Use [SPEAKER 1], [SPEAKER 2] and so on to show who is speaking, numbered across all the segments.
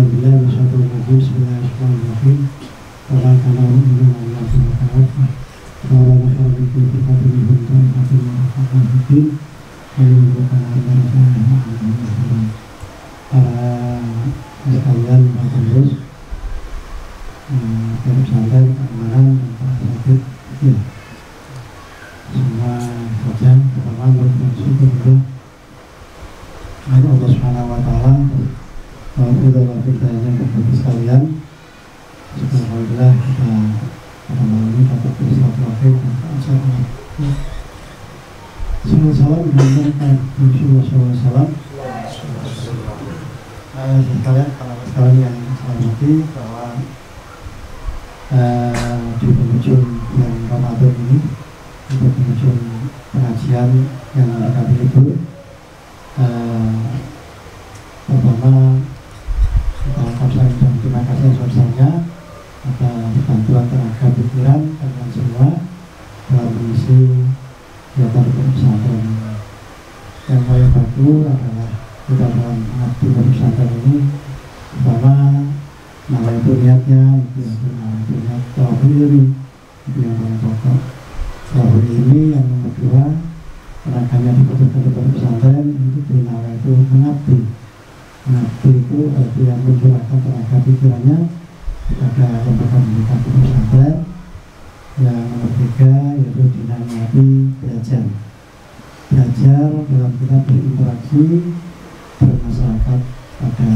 [SPEAKER 1] Bismillahirrahmanirrahim. Wala kana minal mu'minin kafah. Wala nakharu fi kitabin hundan fatin ma'afahidin. Para sekalian Pak Pengurus, pondok pesantren keamanan dan Pak Sakit, ya. Semua saja pertama bersyukur Allah Subhanahu Wa Taala. Alhamdulillah kepada sekalian. Alhamdulillah kita pada malam ini dapat bersilaturahmi dan insyaallah. Salam dan salam. Sekalian yang saya hormati bahwa di penghujung bulan Ramadan ini, di penghujung pengajian yang kami itu, pertama kita ucapkan terima kasih sebesarnya atas bantuan tenaga pikiran kalian semua dalam mengisi kegiatan pesantren. Yang paling bagus adalah kita dalam mengabdi pesantren ini, pertama nama itu niatnya, nama itu niat tauhid ini, itu yang paling pokok. Tauhid ini yang nomor dua, tenaganya dibutuhkan kepada pesantren itu nama itu mengabdi. Mengabdi itu arti yang mencurahkan tenaga pikirannya kepada lembaga pendidikan pesantren. Yang nomor tiga yaitu dinamati belajar dalam kita berinteraksi bermasyarakat pada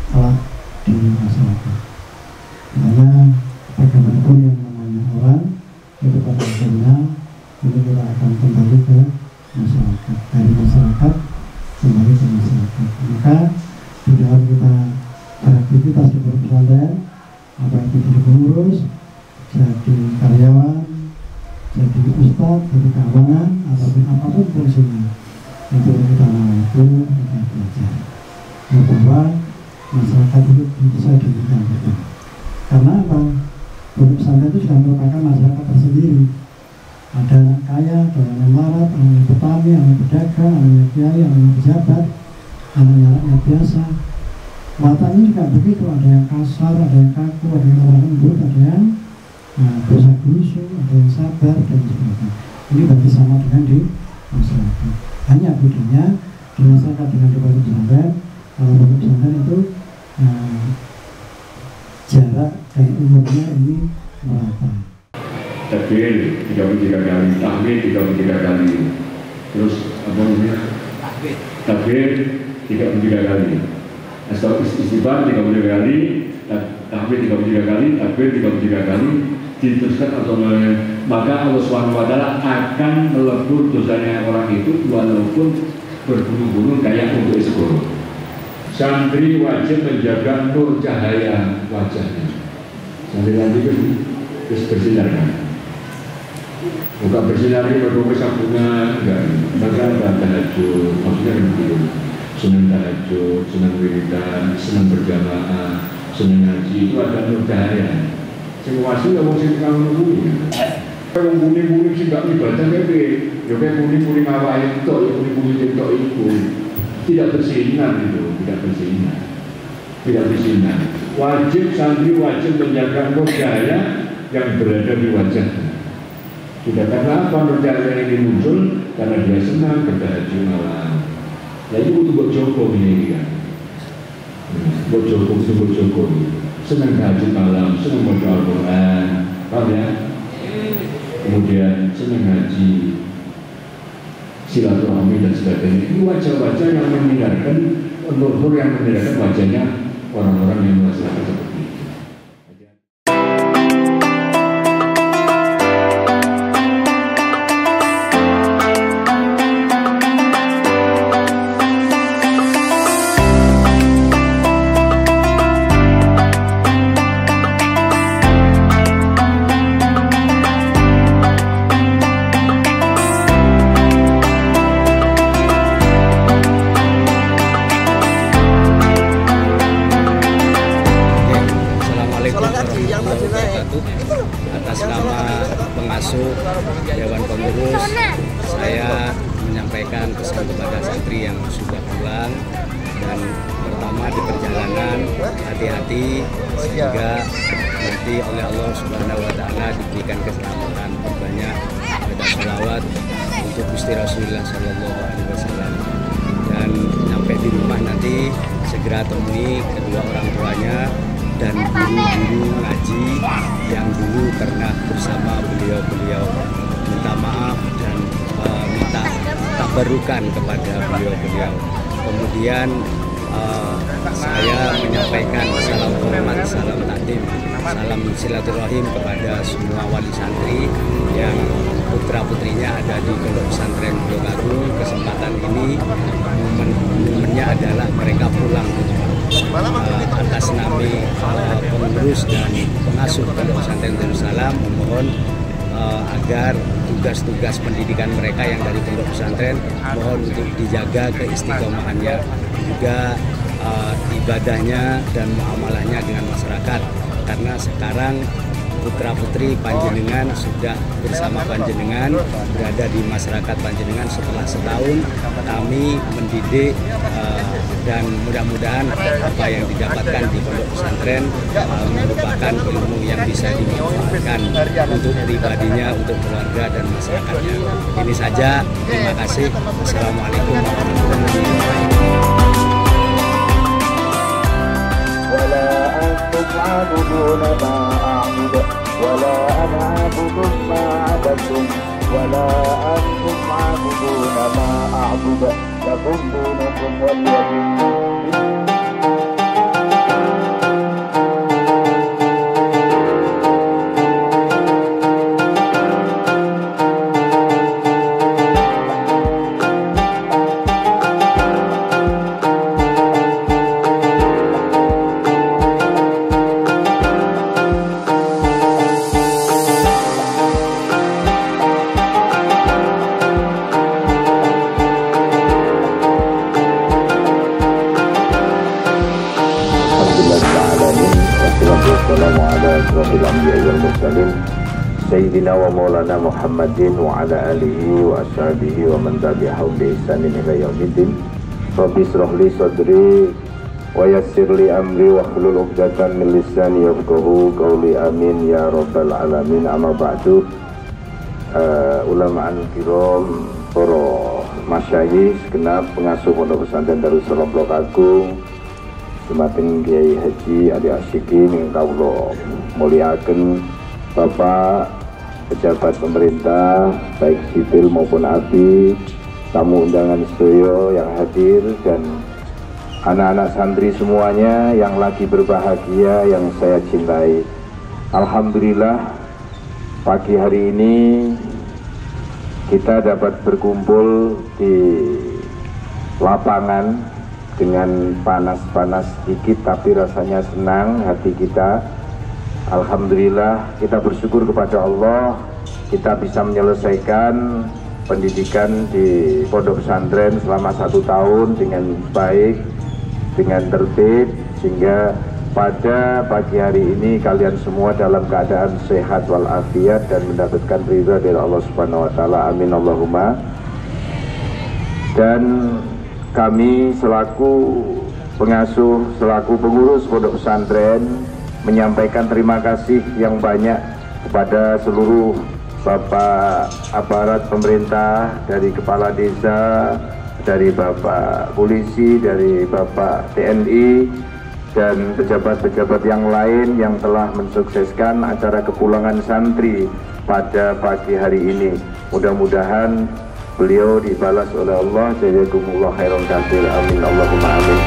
[SPEAKER 1] kelak di masyarakat. Karena bagaimanapun yang namanya orang itu pada akhirnya itu kita akan kembali ke masyarakat, dari masyarakat kembali ke masyarakat. Maka di dalam kita beraktivitas di pesantren, apa itu jadi pengurus, jadi karyawan, jadi ustadz, jadi keamanan, ataupun apapun fungsinya, itu kita itu kita belajar bahwa masyarakat itu bisa ditinggalkan. Karena apa? Pondok pesantren itu sudah merupakan masyarakat tersendiri. Ada anak kaya, ada yang melarat, ada yang petani, ada yang pedagang, ada yang kiai, ada yang pejabat, ada yang rakyat biasa. Wataknya juga begitu, ada yang kasar, ada yang kaku, ada yang lemah lembut, ada yang dosa gusu, ada yang sabar dan sebagainya. Ini berarti sama dengan di masyarakat. Hanya bedanya di masyarakat dengan di pondok pesantren, kalau pondok pesantren itu jarak dan umurnya ini merata.
[SPEAKER 2] Takbir 33 kali, tahmid 33 kali, terus apa namanya? Takbir 33 kali. Istighfar 33 kali, tahmid 33 kali, takbir 33 kali, diteruskan otomatis. Maka Allah SWT akan melebur dosanya orang itu walaupun berbunuh-bunuh kayak untuk segoro. Santri wajib menjaga nur cahaya wajahnya. Santri itu terus bersinar kan? Bukan bersinar ini berbuka bunga, enggak. Maka tahajud, maksudnya begitu. Senang tahajud, senang wiridan, senang berjamaah, senang ngaji, itu ada nur cahaya. Semua masih nggak mau sih kamu nunggu. Kalau muni-muni sih nggak dibaca kayak ya kayak muni-muni ngawain itu, ya muni-muni itu tidak bersinar itu, tidak bersinar. Wajib santri wajib menjaga nur cahaya yang berada di wajahnya. Sudah karena apa nur cahaya ini muncul? Karena dia senang bertahajud malam. Nah itu buat Joko ini kan, buat Joko, senang tahajud malam, senang baca Al-Quran, paham ya? Kemudian senang ngaji, silaturahmi dan sebagainya. Ini wajah-wajah yang mengingatkan, nur yang mengingatkan wajahnya orang-orang yang merasakan seperti itu.
[SPEAKER 3] mati sehingga nanti oleh Allah Subhanahu wa Ta'ala diberikan keselamatan. Banyak baca sholawat untuk Gusti Rasulullah Sallallahu Alaihi Wasallam, dan sampai di rumah nanti segera temui kedua orang tuanya dan guru-guru ngaji yang dulu pernah bersama beliau-beliau. Minta maaf dan minta tabarukan kepada beliau-beliau. Kemudian saya menyampaikan salam hormat, salam takdim, salam silaturahim kepada semua wali santri yang putra-putrinya ada di Pondok Pesantren Tulungagung. Kesempatan ini momennya adalah mereka pulang ke rumah. Atas nama pengurus dan pengasuh Pondok Pesantren Darussalam memohon agar tugas-tugas pendidikan mereka yang dari pondok pesantren mohon untuk dijaga keistiqomahannya, juga ibadahnya dan muamalahnya dengan masyarakat, karena sekarang putra-putri panjenengan sudah bersama panjenengan, berada di masyarakat panjenengan setelah setahun kami mendidik, dan mudah-mudahan apa yang didapatkan di pondok pesantren merupakan ilmu yang bisa dimanfaatkan untuk pribadinya, untuk keluarga dan masyarakatnya. Ini saja, terima kasih. Assalamualaikum warahmatullahi wabarakatuh.
[SPEAKER 4] تعبدون ما أعبد ولا أنا عابد ما عبدتم ولا أنتم عابدون ما أعبد لكم دينكم ولي دين. Sayyidina wa maulana Muhammadin wa ala alihi wa ashabihi wa man tabi'ahum bi ihsanin ila yaumiddin. Rabbi shrah li sadri wa yassir li amri wa hlul 'uqdatam min lisani yafqahu qawli, amin ya rabbal alamin. Amma ba'du. Ulamaan kiram, para masyayikh genap pengasuh Pondok Pesantren Darussalam Tulungagung, Sematin Kiai Haji Adi Asyikin yang kawula muliaken, Bapak pejabat pemerintah baik sipil maupun ABI, tamu undangan sedaya yang hadir, dan anak-anak santri semuanya yang lagi berbahagia yang saya cintai. Alhamdulillah pagi hari ini kita dapat berkumpul di lapangan dengan panas-panas sedikit, tapi rasanya senang hati kita. Alhamdulillah, kita bersyukur kepada Allah, kita bisa menyelesaikan pendidikan di pondok pesantren selama 1 tahun dengan baik, dengan tertib, sehingga pada pagi hari ini kalian semua dalam keadaan sehat walafiat dan mendapatkan ridha dari Allah Subhanahu wa Ta'ala. Amin Allahumma. Dan kami selaku pengasuh, selaku pengurus pondok pesantren menyampaikan terima kasih yang banyak kepada seluruh Bapak aparat pemerintah, dari Kepala Desa, dari Bapak Polisi, dari Bapak TNI, dan pejabat-pejabat yang lain yang telah mensukseskan acara kepulangan santri pada pagi hari ini. Mudah-mudahan beliau dibalas oleh Allah. Jazakumullah khairan katsir. Amin Allahumma amin.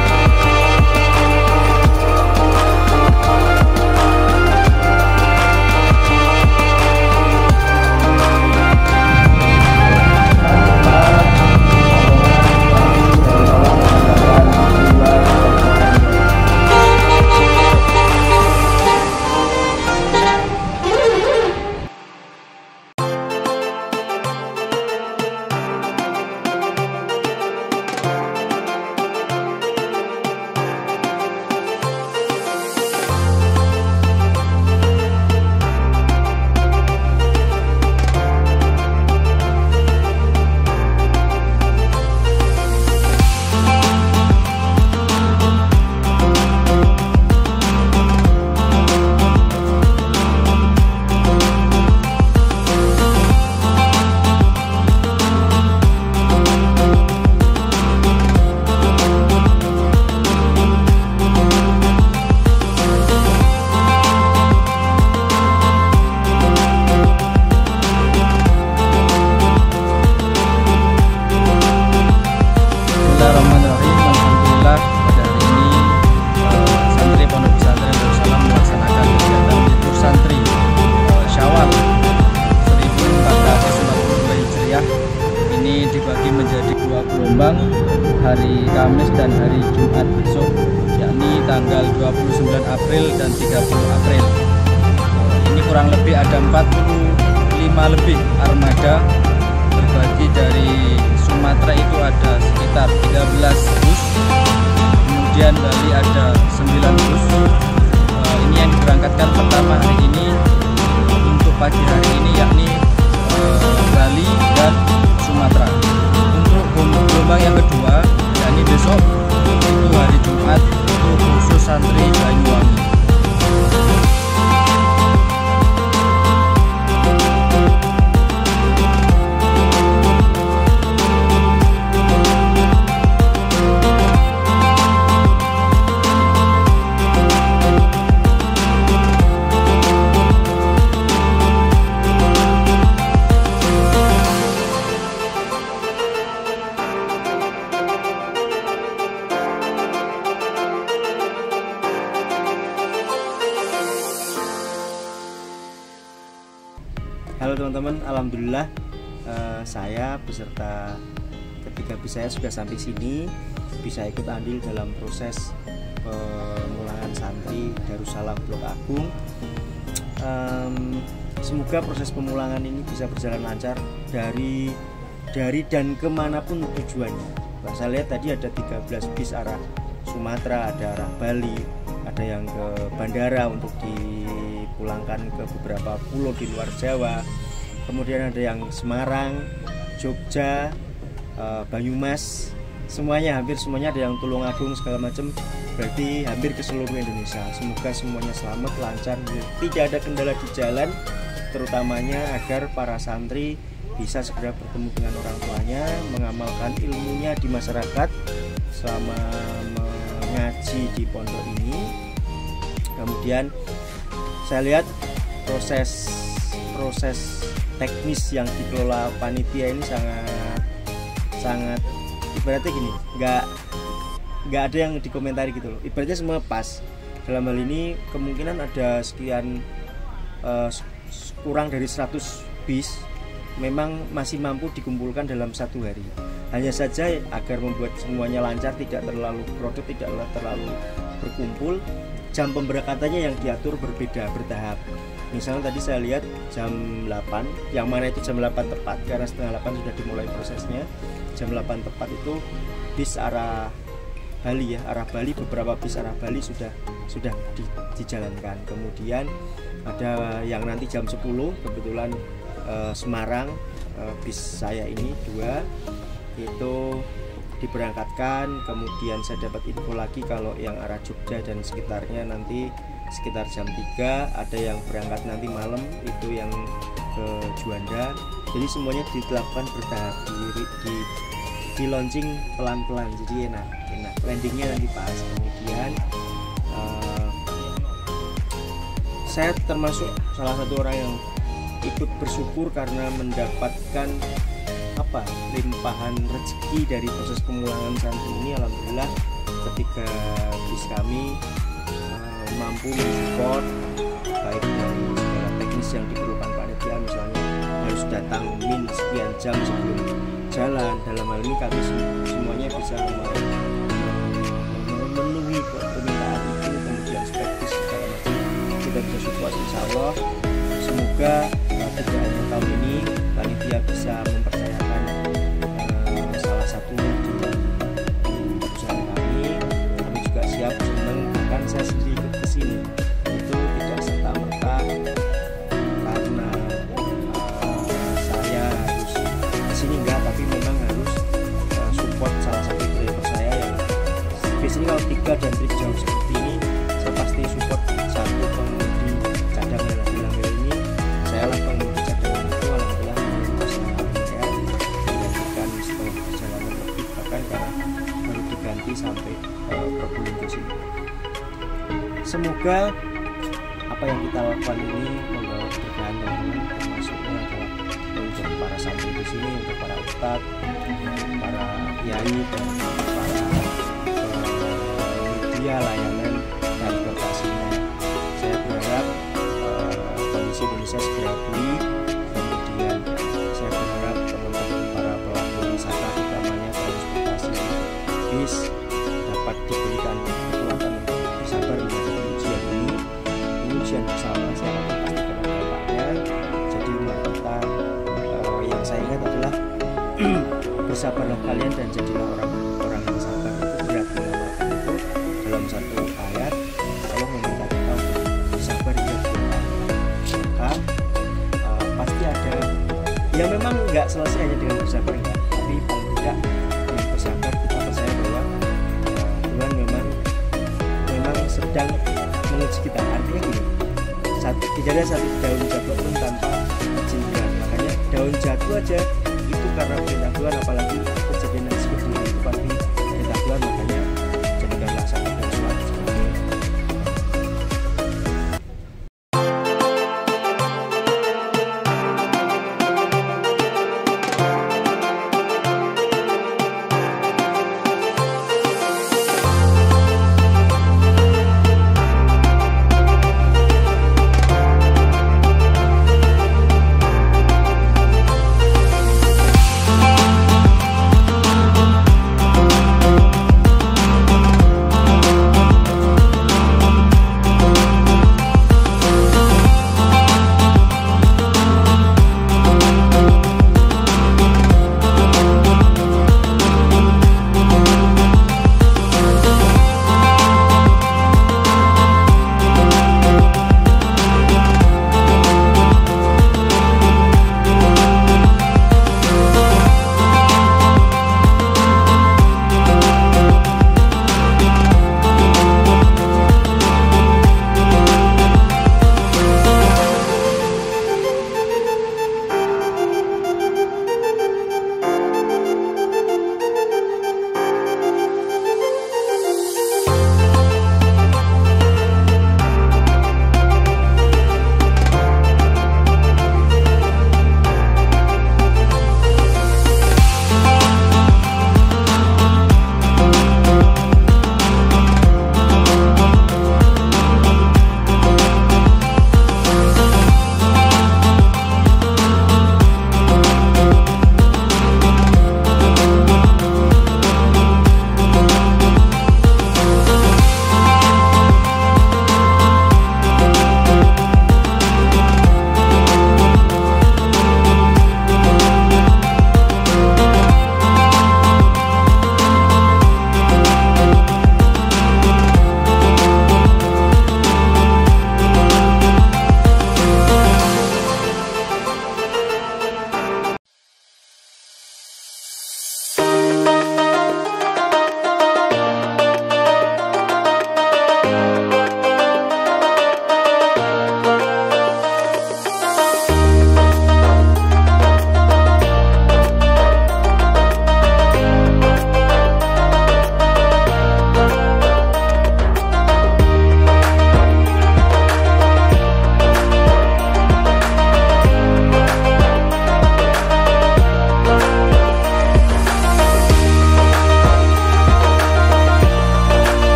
[SPEAKER 5] April dan 30 April. Ini kurang lebih ada 45 lebih armada terbagi dari Sumatera itu ada sekitar 13 bus, kemudian Bali ada 9 bus. Ini yang diberangkatkan pertama hari ini untuk pagi hari ini, yakni Bali dan Sumatera. Untuk gelombang yang kedua, yakni besok itu hari Jumat, itu khusus santri Banyuwangi.
[SPEAKER 6] Halo teman-teman, alhamdulillah saya beserta ketiga bis saya sudah sampai sini, bisa ikut andil dalam proses pemulangan santri Darussalam Blok Agung. Semoga proses pemulangan ini bisa berjalan lancar dari dan kemanapun tujuannya. Saya lihat tadi ada 13 bis arah Sumatera, ada arah Bali, ada yang ke bandara untuk dipulangkan ke beberapa pulau di luar Jawa, kemudian ada yang Semarang, Jogja, Banyumas, hampir semuanya, ada yang Tulungagung segala macam, berarti hampir ke seluruh Indonesia. Semoga semuanya selamat, lancar, tidak ada kendala di jalan, terutamanya agar para santri bisa segera bertemu dengan orang tuanya, mengamalkan ilmunya di masyarakat selama mengaji di pondok ini. Kemudian saya lihat proses teknis yang dikelola panitia ini sangat ibaratnya gini, nggak ada yang dikomentari gitu loh, ibaratnya semua pas. Dalam hal ini kemungkinan ada sekian kurang dari 100 bis memang masih mampu dikumpulkan dalam satu hari. Hanya saja agar membuat semuanya lancar, tidak terlalu krodot, tidak terlalu berkumpul, jam pemberangkatannya yang diatur berbeda, bertahap. Misalnya tadi saya lihat jam 8, yang mana itu jam 8 tepat, karena setengah 8 sudah dimulai prosesnya. Jam 8 tepat itu bis arah Bali, arah Bali, beberapa bis arah Bali sudah dijalankan. Kemudian ada yang nanti jam 10, kebetulan Semarang, bis saya ini 2 itu diberangkatkan. Kemudian saya dapat info lagi kalau yang arah Jogja dan sekitarnya nanti sekitar jam 3, ada yang berangkat nanti malam itu yang ke Juanda. Jadi semuanya dilakukan bertahap, di launching pelan-pelan, jadi enak landingnya nanti pas. Kemudian saya termasuk salah satu orang yang ikut bersyukur karena mendapatkan limpahan rezeki dari proses pemulangan santri ini. Alhamdulillah ketika bis kami mampu mensupport baik dari segala teknis yang diperlukan panitia, misalnya harus datang min sekian jam sebelum jalan. Dalam hal ini kami semuanya bisa memenuhi permintaan itu, kemudian spektis segala macam kita bisa support, insya Allah. Semoga tidak hanya tahun ini panitia bisa mempercayakan salah satu di perusahaan kami juga siap senang. Bahkan saya sendiri ikut ke sini itu tidak serta-merta karena saya harus kesini, enggak, tapi memang harus support salah satu driver saya yang biasanya kalau 3 dan trip jauh seperti ini saya pasti support satu pengemudi cadangan. Dalam hal ini saya lah pengemudi cadangan itu. Alhamdulillah saya menggantikan setelah perjalanan lebih, bahkan karena baru diganti sampai Probolinggo sini. Semoga apa yang kita lakukan ini membawa keberkahan teman-teman, termasuknya adalah untuk para santri di sini, untuk para ustadz, untuk para kiai dan para media layanan transportasinya. Saya berharap kondisi Indonesia segera pulih. Kemudian saya berharap teman-teman para pelaku wisata, utamanya transportasi bis, dapat diberikan kekuatan untuk bersabar menghadapi ujian ujian bersama, siapapun pasti kena dampaknya. Jadi mari kita yang saya ingat adalah bersabarlah kalian dan jadilah orang yang sabar. Itu berat mengamalkan itu dalam satu ayat. Allah meminta kita untuk bersabar hingga 2 tahun. Maka pasti ada yang memang nggak selesai hanya dengan bersabar enggak, tapi paling tidak dengan bersabar kita percaya bahwa Tuhan memang sedang menguji kita. Artinya gini, tidak ada satu daun jatuh pun tanpa izin Tuhan. Makanya daun jatuh aja itu karena perintah Tuhan, apalagi kejadian yang seperti itu pasti perintah Tuhan. Makanya jadikanlah sabar dan sholat sebagai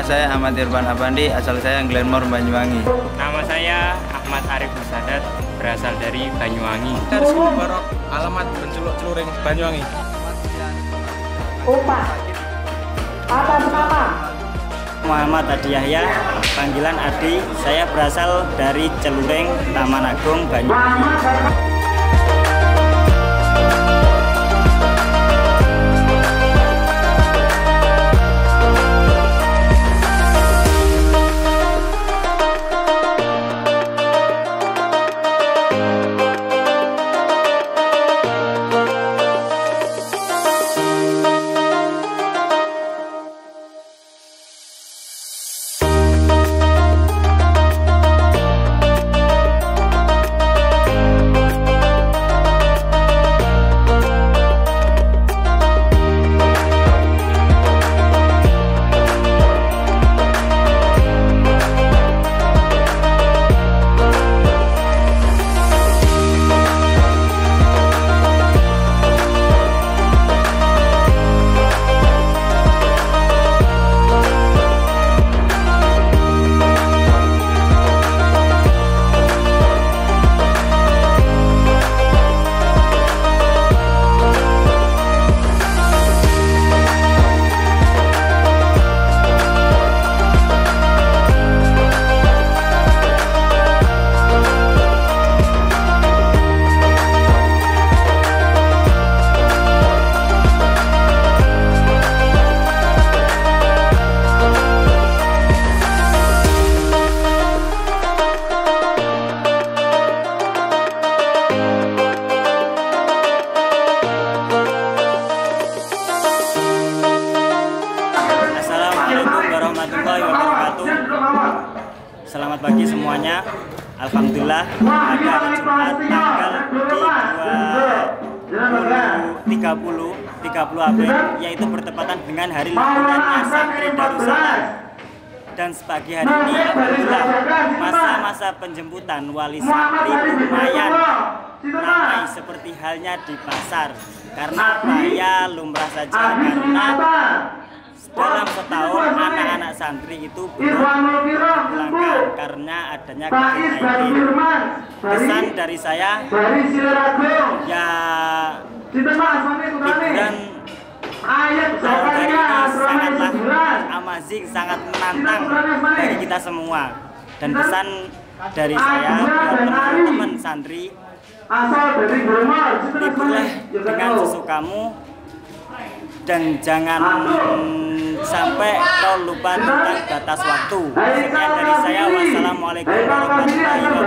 [SPEAKER 5] saya Ahmad Irfan Apandi, asal saya Glenmore, Banyuwangi.
[SPEAKER 7] Nama saya Ahmad Arif Musadat, berasal dari Banyuwangi.
[SPEAKER 8] Dari Barok, alamat Benculuk Celuring, Banyuwangi.
[SPEAKER 9] Upah atas nama Muhammad Adi Yahya, panggilan Adi. Saya berasal dari Celuring, Taman Agung, Banyuwangi. Selamat pagi semuanya. Alhamdulillah pada hari Jumat tanggal 30 April, yaitu bertepatan dengan hari liburannya santri Darussalam. Dan sepagi hari ini alhamdulillah masa-masa penjemputan wali santri lumayan ramai seperti halnya di pasar. Karena ya lumrah saja, karena dalam setahun anak-anak santri itu belum dipulangkan karena adanya COVID-19. Pesan dari saya, ya liburan tahun hari ini sangatlah amazing, sangat menantang bagi kita semua. Dan pesan dari saya buat teman-teman santri, liburlah dengan sesukamu dan jangan sampai kau lupa tentang batas waktu. Sekian dari saya. Wassalamualaikum warahmatullahi wabarakatuh.